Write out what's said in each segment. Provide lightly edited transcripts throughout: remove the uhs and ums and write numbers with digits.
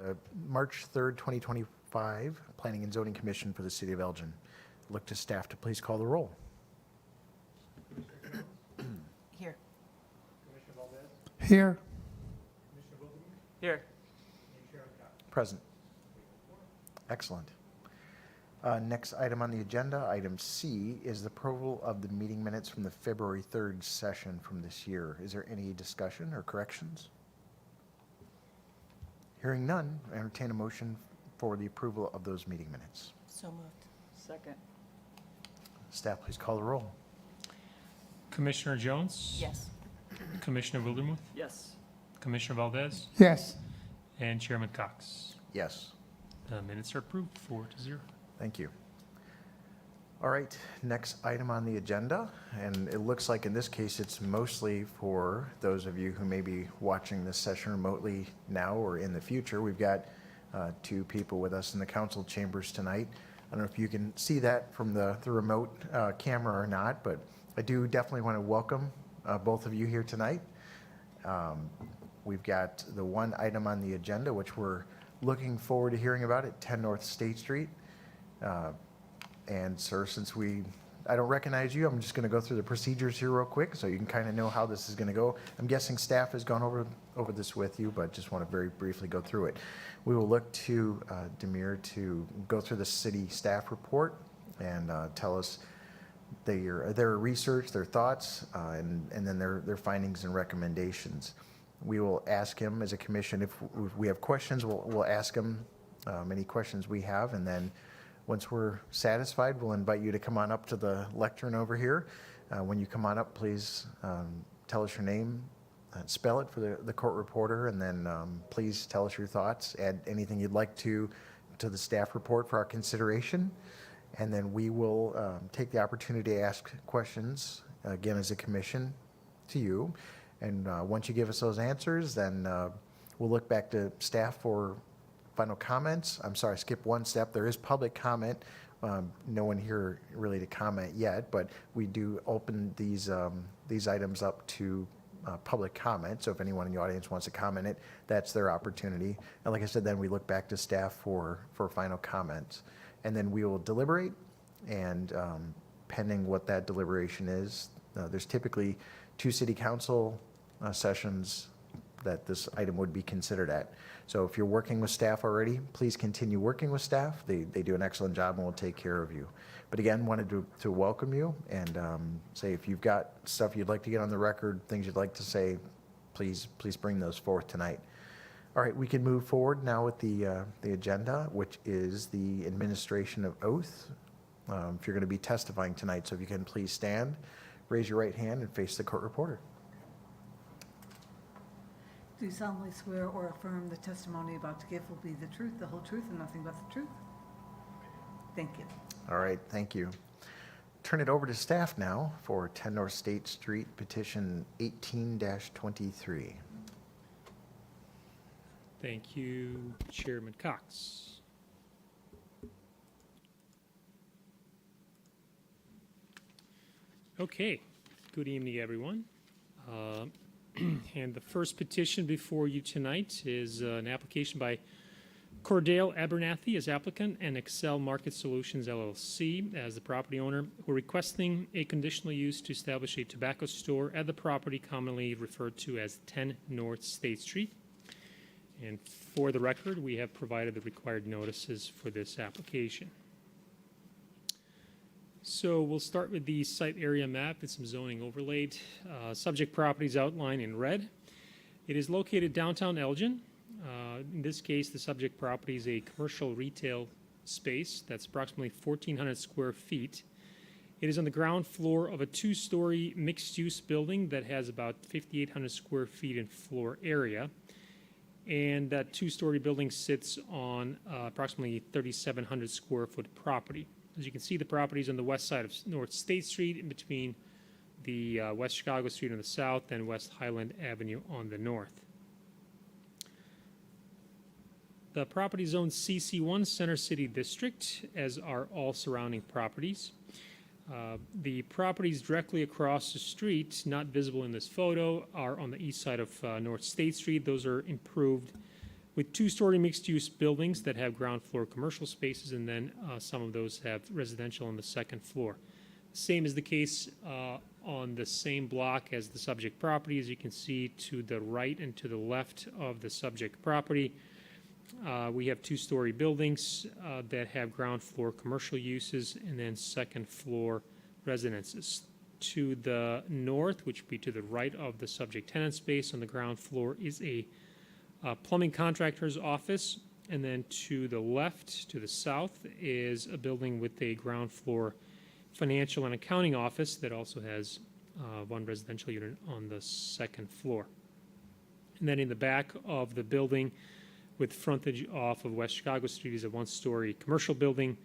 The March 3rd, 2025 Planning and Zoning Commission for the City of Elgin. Look to staff to please call the roll. Here. Commissioner Valdez? Here. Commissioner Wilson? Here. And Chairman Cox? Present. Excellent. Next item on the agenda, item C, is the approval of the meeting minutes from the February 3rd session from this year. Is there any discussion or corrections? Hearing none, I entertain a motion for the approval of those meeting minutes. So moved. Second. Staff, please call the roll. Commissioner Jones? Yes. Commissioner Wildermuth? Yes. Commissioner Valdez? Yes. And Chairman Cox. Yes. The minutes are approved 4-0. Thank you. All right, next item on the agenda, and it looks like in this case it's mostly for those of you who may be watching this session remotely now or in the future. We've got two people with us in the council chambers tonight. I don't know if you can see that from the remote camera or not, but I do definitely want to welcome both of you here tonight. We've got the one item on the agenda, which we're looking forward to hearing about at 10 North State Street. And sir, since I don't recognize you, I'm just going to go through the procedures here real quick so you can kind of know how this is going to go. I'm guessing staff has gone over this with you, but just want to very briefly go through it. We will look to Demir to go through the city staff report and tell us their research, their thoughts, and then their findings and recommendations. We will ask him as a commission, if we have questions, we'll ask him any questions we have, and then once we're satisfied, we'll invite you to come on up to the lectern over here. When you come on up, please tell us your name, spell it for the court reporter, and then please tell us your thoughts, add anything you'd like to the staff report for our consideration. And then we will take the opportunity to ask questions, again, as a commission to you. And once you give us those answers, then we'll look back to staff for final comments. I'm sorry, I skipped one step. There is public comment. No one here really to comment yet, but we do open these items up to public comment. So if anyone in the audience wants to comment it, that's their opportunity. And like I said, then we look back to staff for final comments. And then we will deliberate, and pending what that deliberation is, there's typically 2 city council sessions that this item would be considered at. So if you're working with staff already, please continue working with staff. They do an excellent job and will take care of you. But again, wanted to welcome you and say if you've got stuff you'd like to get on the record, things you'd like to say, please bring those forth tonight. All right, we can move forward now with the agenda, which is the administration of oath. If you're going to be testifying tonight, so if you can please stand, raise your right hand, and face the court reporter. Do you solemnly swear or affirm the testimony about to give will be the truth, the whole truth, and nothing but the truth? Thank you. All right, thank you. Turn it over to staff now for 10 North State Street petition 18-23. Thank you, Chairman Cox. Okay, good evening, everyone. And the first petition before you tonight is an application by Cordell Abernathy as applicant and Excel Market Solutions LLC as the property owner, who are requesting a conditional use to establish a tobacco store at the property commonly referred to as 10 North State Street. And for the record, we have provided the required notices for this application. So we'll start with the site area map and some zoning overlaid. Subject property is outlined in red. It is located downtown Elgin. In this case, the subject property is a commercial retail space that's approximately 1,400 square feet. It is on the ground floor of a 2-story mixed-use building that has about 5,800 square feet in floor area. And that 2-story building sits on approximately 3,700 square foot property. As you can see, the property is on the west side of North State Street, in between the West Chicago Street on the south and West Highland Avenue on the north. The property is zoned CC1 Center City District, as are all surrounding properties. The properties directly across the street, not visible in this photo, are on the east side of North State Street. Those are improved with two-story mixed-use buildings that have ground floor commercial spaces, and then some of those have residential on the second floor. Same is the case on the same block as the subject property. As you can see to the right and to the left of the subject property, we have two-story buildings that have ground floor commercial uses and then second floor residences. To the north, which would be to the right of the subject tenant space on the ground floor, is a plumbing contractor's office. And then to the left, to the south, is a building with a ground floor financial and accounting office that also has one residential unit on the second floor. And then in the back of the building, with frontage off of West Chicago Street, is a one-story commercial building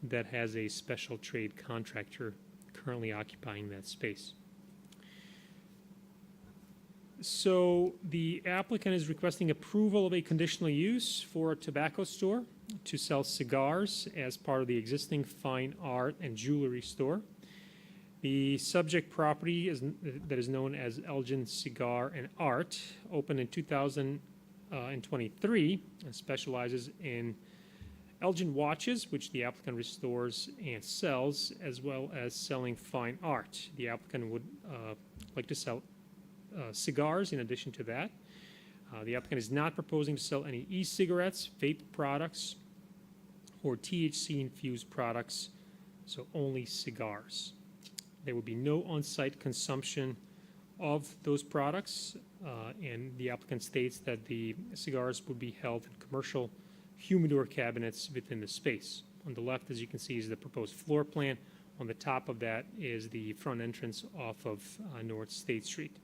that has a special trade contractor currently occupying that space. So the applicant is requesting approval of a conditional use for a tobacco store to sell cigars as part of the existing fine art and jewelry store. The subject property that is known as Elgin Cigar and Art opened in 2023 and specializes in Elgin watches, which the applicant restores and sells, as well as selling fine art. The applicant would like to sell cigars in addition to that. The applicant is not proposing to sell any e-cigarettes, vape products, or THC-infused products, so only cigars. There would be no on-site consumption of those products, and the applicant states that the cigars would be held in commercial humidor cabinets within the space. On the left, as you can see, is the proposed floor plan. On the top of that is the front entrance off of North State Street.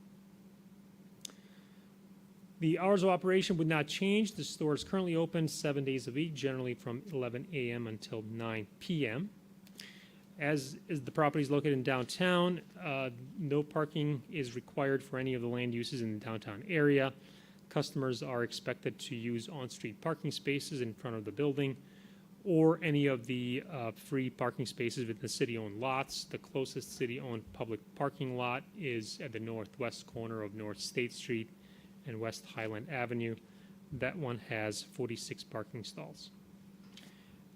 The hours of operation would not change. The store is currently open 7 days a week, generally from 11 a.m. until 9 p.m. As is the property is located in downtown, no parking is required for any of the land uses in the downtown area. Customers are expected to use on-street parking spaces in front of the building or any of the free parking spaces within the city-owned lots. The closest city-owned public parking lot is at the northwest corner of North State Street and West Highland Avenue. That one has 46 parking stalls.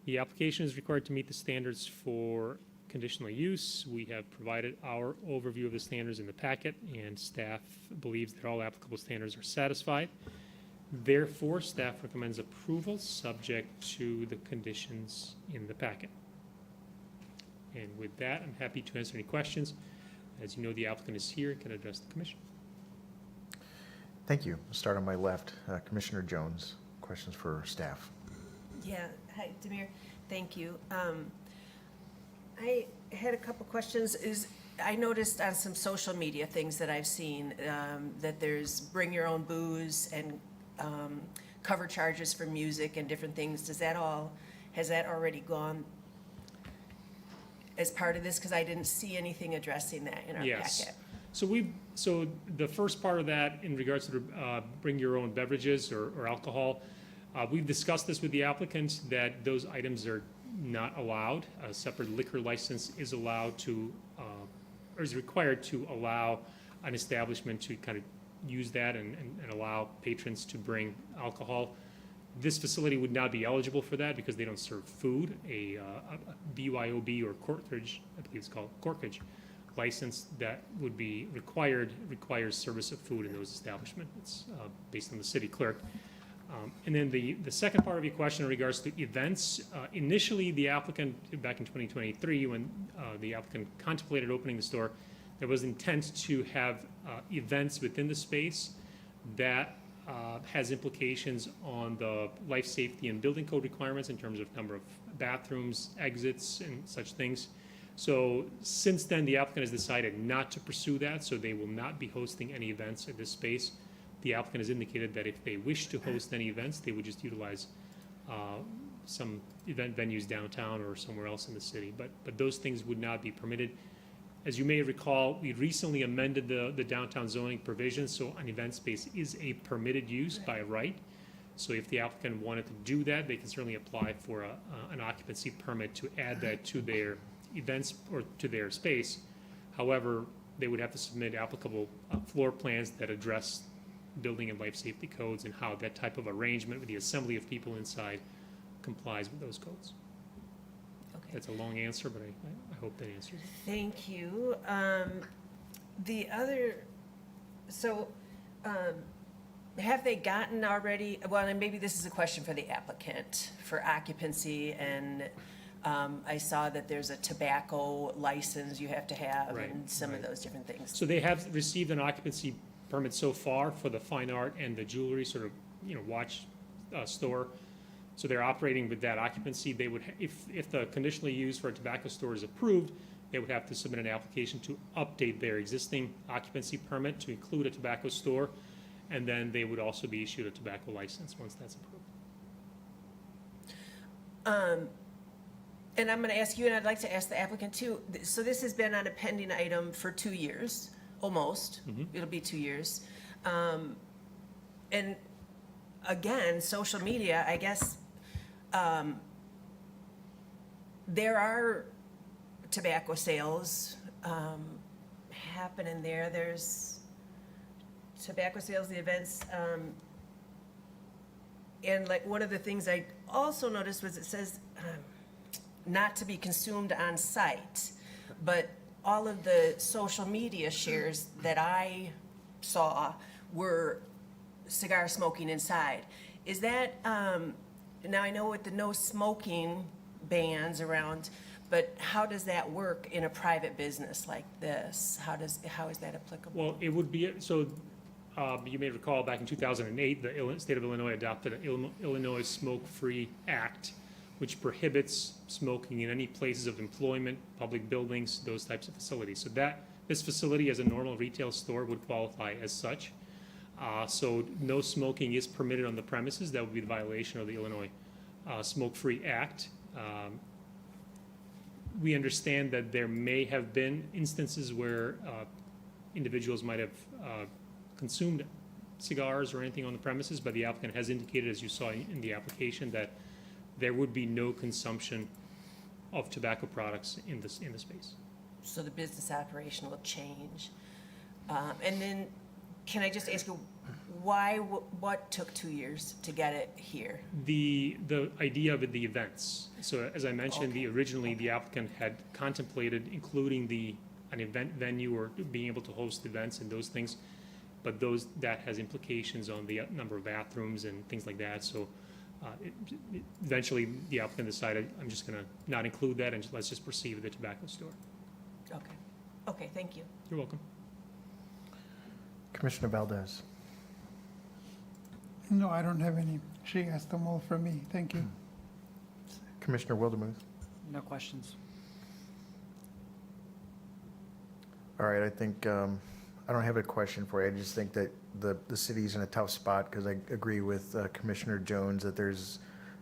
The application is required to meet the standards for conditional use. We have provided our overview of the standards in the packet, and staff believes that all applicable standards are satisfied. Therefore, staff recommends approval subject to the conditions in the packet. And with that, I'm happy to answer any questions. As you know, the applicant is here and can address the commission. Thank you. I'll start on my left. Commissioner Jones, questions for staff? Yeah, hi, Demir, thank you. I had a couple questions. I noticed on some social media things that I've seen that there's bring your own booze and cover charges for music and different things. Has that already gone as part of this? Because I didn't see anything addressing that in our packet. So the first part of that in regards to bring your own beverages or alcohol, we've discussed this with the applicant that those items are not allowed. A separate liquor license is allowed to, or is required to allow an establishment to kind of use that and allow patrons to bring alcohol. This facility would not be eligible for that because they don't serve food. A BYOB or Corkage, I believe it's called Corkage, license that would be requires service of food in those establishments. It's based on the city clerk. And then the second part of your question in regards to events, initially the applicant, back in 2023, when the applicant contemplated opening the store, there was intent to have events within the space that has implications on the life safety and building code requirements in terms of number of bathrooms, exits, and such things. So since then, the applicant has decided not to pursue that, so they will not be hosting any events at this space. The applicant has indicated that if they wish to host any events, they would just utilize some event venues downtown or somewhere else in the city. But those things would not be permitted. As you may recall, we recently amended the downtown zoning provisions, so an event space is a permitted use by right. So if the applicant wanted to do that, they can certainly apply for an occupancy permit to add that to their events or to their space. However, they would have to submit applicable floor plans that address building and life safety codes and how that type of arrangement with the assembly of people inside complies with those codes. Okay. That's a long answer, but I hope that answers it. Thank you. The other, so, have they gotten already, well, and maybe this is a question for the applicant, for occupancy, and I saw that there's a tobacco license you have to have, Right, and some of right. those different things. So they have received an occupancy permit so far for the fine art and the jewelry sort of, watch store. So they're operating with that occupancy. They would, if the conditional use for a tobacco store is approved, they would have to submit an application to update their existing occupancy permit to include a tobacco store. And then they would also be issued a tobacco license once that's approved. And I'm gonna ask you, and I'd like to ask the applicant too, so this has been on a pending item for 2 years, almost. It'll be 2 years. And again, social media, I guess, there are tobacco sales happening there. There's tobacco sales, the events, and like one of the things I also noticed was it says not to be consumed on site, but all of the social media shares that I saw were cigar smoking inside. Is that, now I know with the no smoking bans around, but how does that work in a private business like this? How is that applicable? Well, it would be, so you may recall back in 2008, the state of Illinois adopted an Illinois Smoke-Free Act, which prohibits smoking in any places of employment, public buildings, those types of facilities. So this facility as a normal retail store would qualify as such. So no smoking is permitted on the premises. That would be the violation of the Illinois Smoke-Free Act. We understand that there may have been instances where individuals might have consumed cigars or anything on the premises, but the applicant has indicated, as you saw in the application, that there would be no consumption of tobacco products in the space. So the business operation will change. And then, can I just ask you, what took 2 years to get it here? The idea of the events. So as I mentioned, originally the applicant had contemplated including an event venue or being able to host events and those things, but that has implications on the number of bathrooms and things like that. So eventually the applicant decided, I'm just going to not include that and let's just proceed with the tobacco store. Okay, thank you. You're welcome. Commissioner Valdez. No, I don't have any. She asked them all for me. Thank you. Commissioner Wildermuth. No questions. All right, I think, I don't have a question for you. I just think that the city's in a tough spot because I agree with Commissioner Jones that there's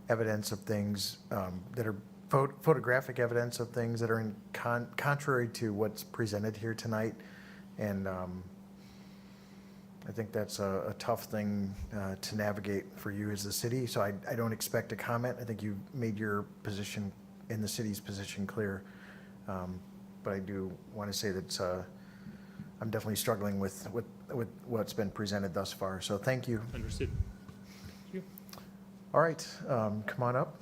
evidence of things that are photographic evidence of things that are in contrary to what's presented here tonight. And I think that's a tough thing to navigate for you as the city. So I don't expect a comment. I think you made your position in the city's position clear. But I do want to say that I'm definitely struggling with what's been presented thus far. So thank you. Understood. Thank you. All right, come on up.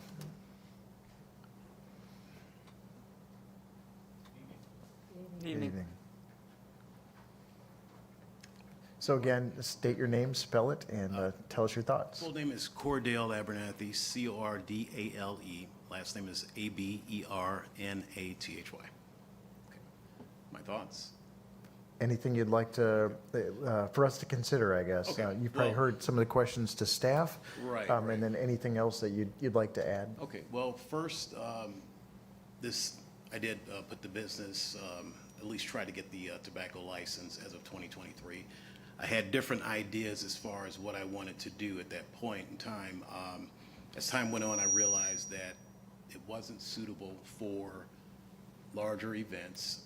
Good evening. So again, state your name, spell it, and tell us your thoughts. Full name is Cordale Abernathy, Cordale. Last name is Abernathy. My thoughts? Anything you'd like to, for us to consider, I guess? Okay, You've probably well- heard some of the questions to staff. Right, And right. then anything else that you'd like to add? Okay, well, first, I did put the business, at least try to get the tobacco license as of 2023. I had different ideas as far as what I wanted to do at that point in time. As time went on, I realized that it wasn't suitable for larger events.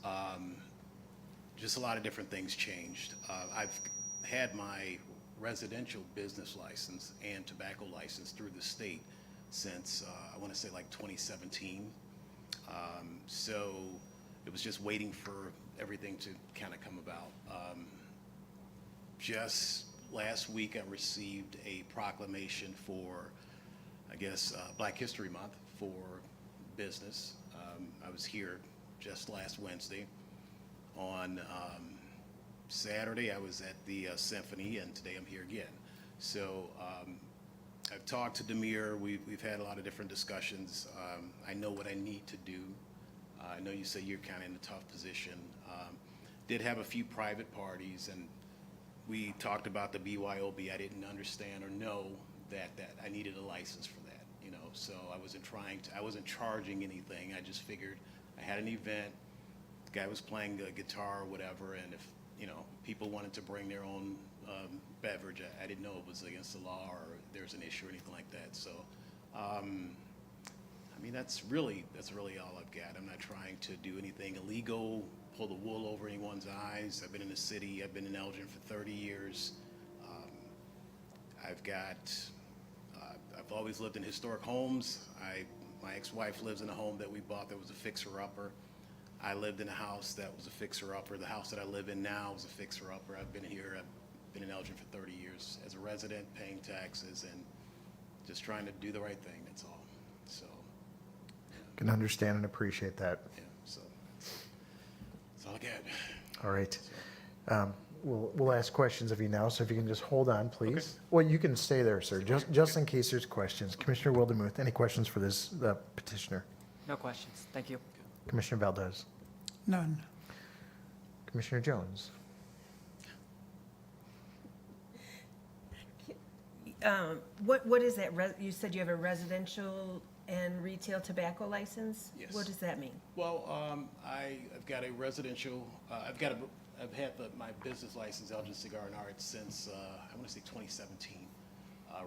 Just a lot of different things changed. I've had my residential business license and tobacco license through the state since, I want to say like 2017. So it was just waiting for everything to kind of come about. Just last week I received a proclamation for, I guess, Black History Month for business. I was here just last Wednesday. On Saturday, I was at the Symphony, and today I'm here again. So I've talked to Demir. We've had a lot of different discussions. I know what I need to do. I know you say you're kind of in a tough position. Did have a few private parties, and we talked about the BYOB. I didn't understand or know that I needed a license for that, you know. So I wasn't charging anything. I just figured I had an event. The guy was playing a guitar or whatever, and if, you know, people wanted to bring their own beverage, I didn't know it was against the law or there's an issue or anything like that. So, I mean, that's really all I've got. I'm not trying to do anything illegal, pull the wool over anyone's eyes. I've been in the city. I've been in Elgin for 30 years. I've always lived in historic homes. My ex-wife lives in a home that we bought that was a fixer-upper. I lived in a house that was a fixer-upper. The house that I live in now is a fixer-upper. I've been in Elgin for 30 years as a resident, paying taxes, and just trying to do the right thing, that's all. So, Can understand and appreciate that. yeah, so that's all I got. All right. We'll ask questions of you now, so if you can just hold on, please. Okay. Well, you can stay there, sir, just in case there's questions. Commissioner Wildemuth, any questions for this petitioner? No questions. Thank you. Commissioner Valdez? None. Commissioner Jones? What is that? You said you have a residential and retail tobacco license? Yes. What does that mean? Well, I've got a residential, I've had my business license, Elgin Cigar and Arts, since, I want to say 2017.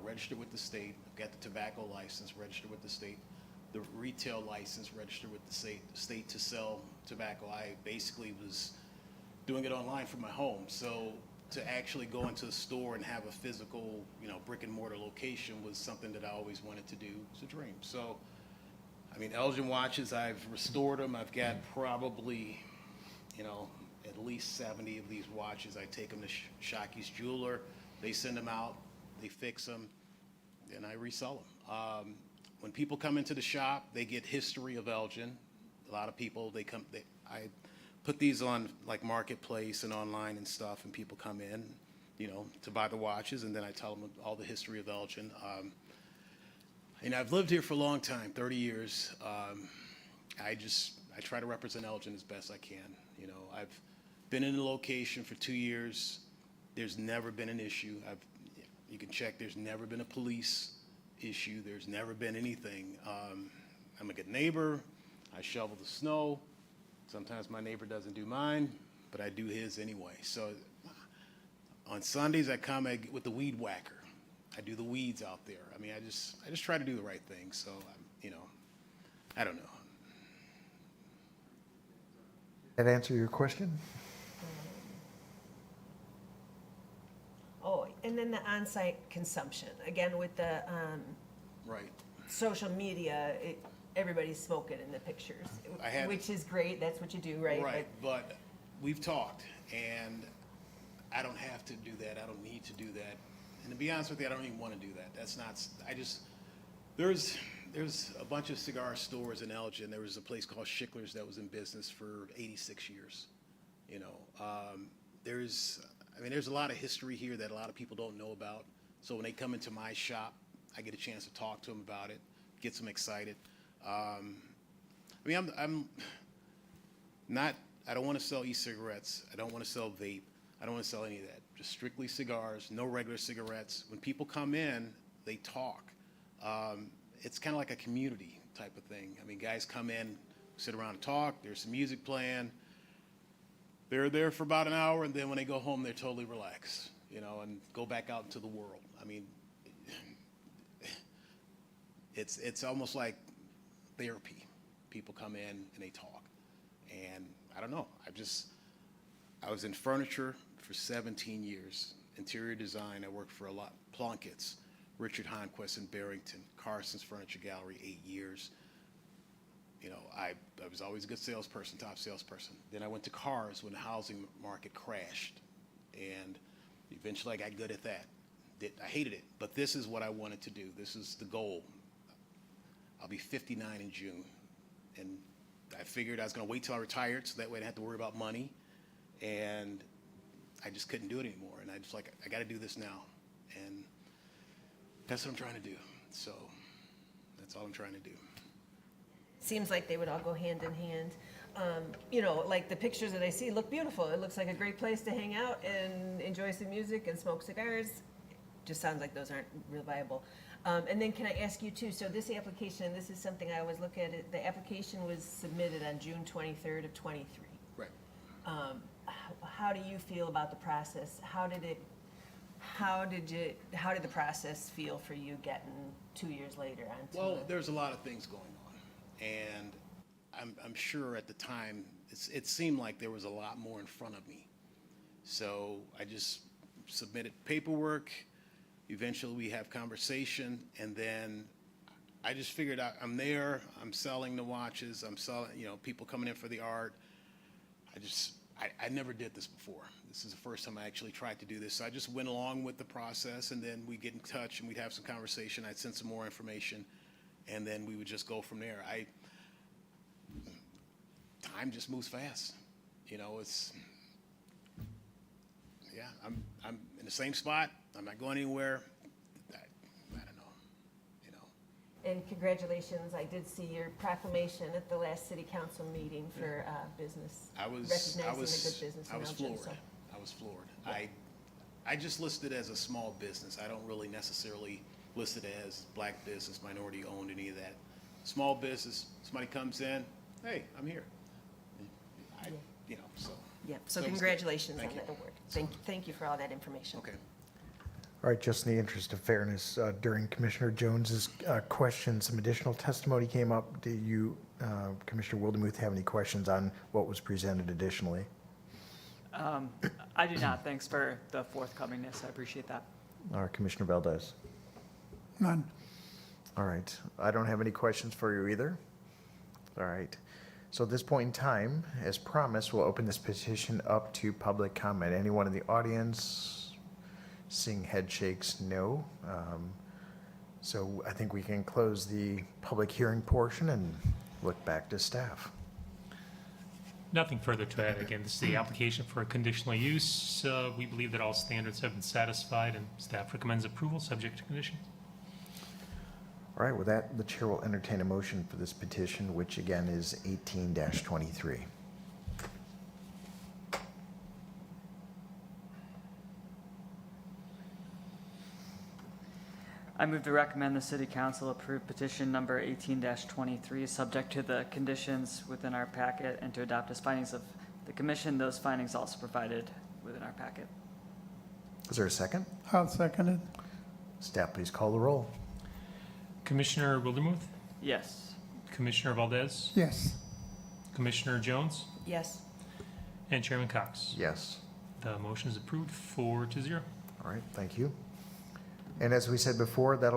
Registered with the state. I've got the tobacco license registered with the state. The retail license registered with the state to sell tobacco. I basically was doing it online from my home. So to actually go into a store and have a physical, you know, brick and mortar location was something that I always wanted to do. It's a dream. So, I mean, Elgin watches, I've restored them. I've got probably, you know, at least 70 of these watches. I take them to Shocky's jeweler. They send them out, they fix them, and I resell them. When people come into the shop, they get history of Elgin. A lot of people, I put these on like Marketplace and online and stuff, and people come in, you know, to buy the watches, and then I tell them all the history of Elgin. And I've lived here for a long time, 30 years. I try to represent Elgin as best I can. You know, I've been in the location for 2 years. There's never been an issue. You can check, there's never been a police issue. There's never been anything. I'm a good neighbor. I shovel the snow. Sometimes my neighbor doesn't do mine, but I do his anyway. So on Sundays, I come with the weed whacker. I do the weeds out there. I mean, I just try to do the right thing. So, you know, I don't know. That answer your question? Oh, and then the on-site consumption, again, with the Right. social media, everybody's smoking in the pictures, which is great, that's what you do, right? Right, but we've talked, and I don't have to do that. I don't need to do that. And to be honest with you, I don't even want to do that. There's a bunch of cigar stores in Elgin. There was a place called Schickler's that was in business for 86 years. You know, there's a lot of history here that a lot of people don't know about. So when they come into my shop, I get a chance to talk to them about it, get them excited. I don't want to sell e-cigarettes. I don't want to sell vape. I don't want to sell any of that. Just strictly cigars, no regular cigarettes. When people come in, they talk. It's kind of like a community type of thing. I mean, guys come in, sit around and talk. There's some music playing. They're there for about an hour, and then when they go home, they're totally relaxed, you know, and go back out into the world. I mean, it's almost like therapy. People come in and they talk. And I don't know, I was in furniture for 17 years, interior design. I worked for a lot, Plunkett's, Richard Honquist in Barrington, Carson's Furniture Gallery, 8 years. You know, I was always a good salesperson, top salesperson. Then I went to cars when the housing market crashed. And Eventually, I got good at that. I hated it, but this is what I wanted to do. This is the goal. I'll be 59 in June, and I figured I was going to wait till I retired so that way I didn't have to worry about money, and I just couldn't do it anymore. And I just like, I got to do this now, and that's what I'm trying to do. So that's all I'm trying to do. Seems like they would all go hand in hand. You know, like the pictures that I see look beautiful. It looks like a great place to hang out and enjoy some music and smoke cigars. Just sounds like those aren't real viable. And then can I ask you too, so this application, this is something I always look at, it. The application was submitted on June 23rd of 23. Right. How do you feel about the process? How did the process feel for you getting 2 years later onto Well, it? there's a lot of things going on, and I'm sure at the time, it seemed like there was a lot more in front of me. So I just submitted paperwork. Eventually, we have conversation, and then I just figured out I'm there. I'm selling the watches. I'm selling, people coming in for the art. I never did this before. This is the first time I actually tried to do this. So I just went along with the process, and then we'd get in touch, and we'd have some conversation. I'd send some more information, and then we would just go from there. Time just moves fast. I'm in the same spot. I'm not going anywhere. I don't know. And congratulations, I did see your proclamation at the last city council meeting for business, recognizing the good business I in was Elgin. floored. I was floored. I just listed it as a small business. I don't really necessarily list it as black business, minority owned, any of that. Small business, somebody comes in, hey, I'm here. So. Yeah, so it was good. congratulations on Thank you. that award. Thank you for all that information. Okay. All right, just in the interest of fairness, during Commissioner Jones's question, some additional testimony came up. Do you, Commissioner Wildemuth, have any questions on what was presented additionally? I do not. Thanks for the forthcomingness. I appreciate that. All right, Commissioner Valdez. None. All right, I don't have any questions for you either. All right, so at this point in time, as promised, we'll open this petition up to public comment. Anyone in the audience? Seeing head shakes, no. So I think we can close the public hearing portion and look back to staff. Nothing further to add. Again, this is the application for a conditional use. We believe that all standards have been satisfied, and staff recommends approval subject to conditions. All right, with that, the chair will entertain a motion for this petition, which again is 18-23. I move to recommend the City Council approve petition number 18-23, subject to the conditions within our packet, and to adopt as findings of the commission, those findings also provided within our packet. Is there a second? I'll second it. Staff, please call the roll. Commissioner Wildermuth, Yes. Commissioner Valdez, Yes. Commissioner Jones, Yes, and Chairman Cox. Yes. The motion is approved 4-0. All right, thank you. And as we said before, that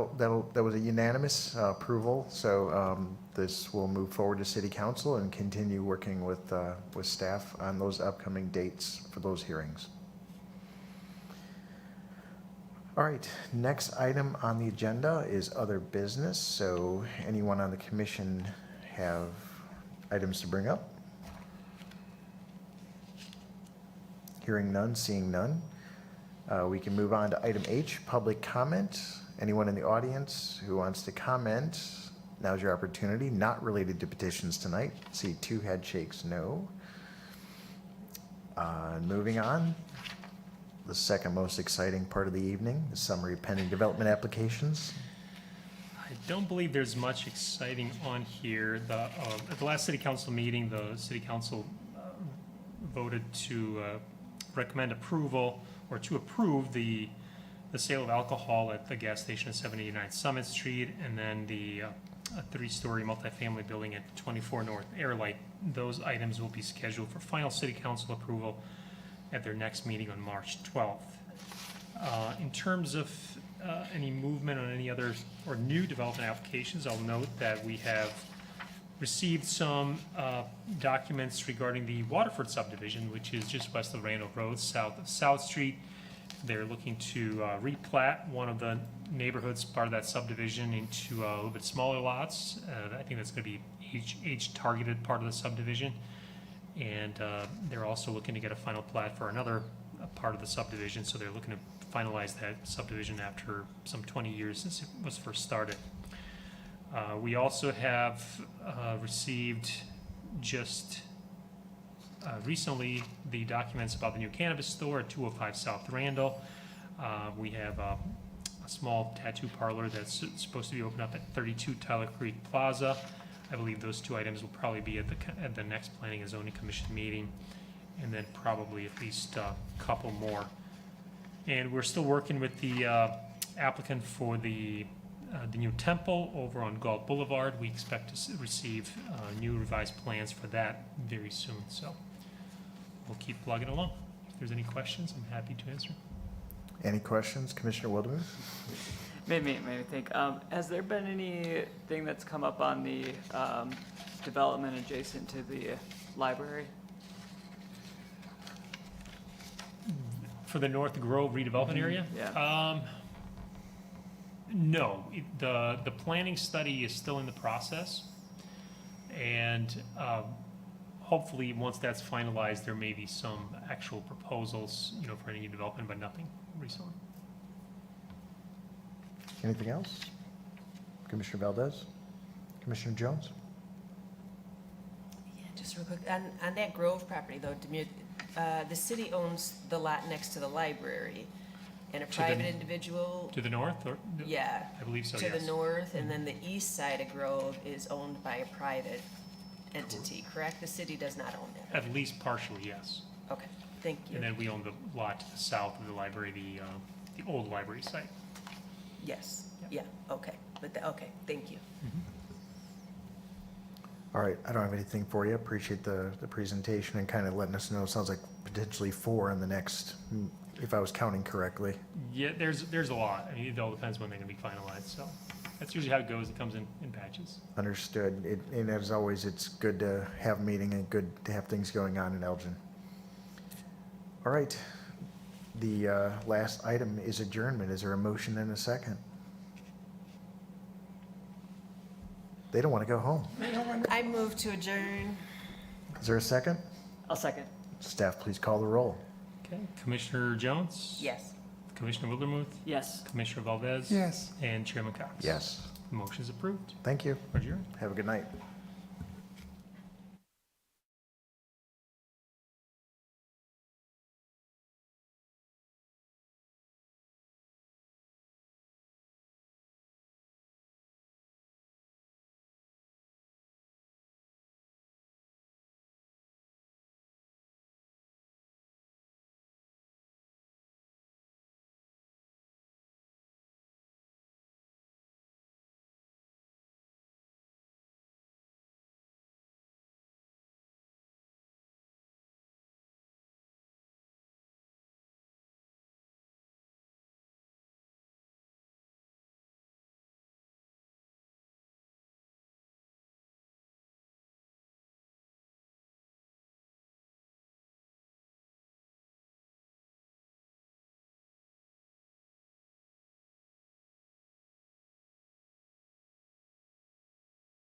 was a unanimous approval, so this will move forward to City Council and continue working with staff on those upcoming dates for those hearings. All right, next item on the agenda is other business. So anyone on the commission have items to bring up? Hearing none, seeing none. We can move on to item H, public comment. Anyone in the audience who wants to comment, now's your opportunity. Not related to petitions tonight. See 2 head shakes, no. Moving on, the second most exciting part of the evening, the summary of pending development applications. I don't believe there's much exciting on here. At the last city council meeting, the city council voted to recommend approval, or to approve the sale of alcohol at the gas station at 789 Summit Street, and then the a 3-story multifamily building at 24 North Airlight. Those items will be scheduled for final city council approval at their next meeting on March 12th. In terms of any movement on any other or new development applications, I'll note that we have received some documents regarding the Waterford subdivision, which is just west of Randall Road, south of South Street. They're looking to replat one of the neighborhoods, part of that subdivision, into a little bit smaller lots. I think that's going to be age-targeted part of the subdivision. And they're also looking to get a final plat for another part of the subdivision, so they're looking to finalize that subdivision after some 20 years since it was first started. We also have received just recently the documents about the new cannabis store at 205 South Randall. We have a small tattoo parlor that's supposed to be opened up at 32 Tyler Creek Plaza. I believe those two items will probably be at the next Planning and Zoning Commission meeting, and then probably at least a couple more. And we're still working with the applicant for the new temple over on Galt Boulevard. We expect to receive new revised plans for that very soon, so we'll keep plugging along. If there's any questions, I'm happy to answer. Any questions, Commissioner Wildemuth? Made me think, has there been anything that's come up on the development adjacent to the library? For the North Grove redevelopment area? Yeah. No, the planning study is still in the process. And hopefully, once that's finalized, there may be some actual proposals, for any development, but nothing recently. Anything else? Commissioner Valdez? Commissioner Jones? Yeah, just real quick, on that Grove property though, the city owns the lot next to the library, and a the- private individual, To the north, or? yeah, I believe so, to yes. the north, and then the east side of Grove is owned by a private entity, correct? The city does not own that? At least partially, yes. Okay, thank you. And then we own the lot to the south of the library, the old library site. Yes, yeah, okay, okay, thank you. All right, I don't have anything for you. Appreciate the presentation and kind of letting us know. It sounds like potentially 4 in the next, if I was counting correctly. Yeah, there's a lot. I mean, it all depends when they're gonna be finalized, so that's usually how it goes. It comes in patches. Understood. And as always, it's good to have a meeting and good to have things going on in Elgin. All right, the last item is adjournment. Is there a motion and a second? They don't want to go home. I move to adjourn. Is there a second? I'll second. Staff, please call the roll. Okay, Commissioner Jones? Yes. Commissioner Wildermuth? Yes. Commissioner Valdez? Yes. And Chairman Cox? Yes. Motion is approved. Thank you. Adjourned. Have a good night.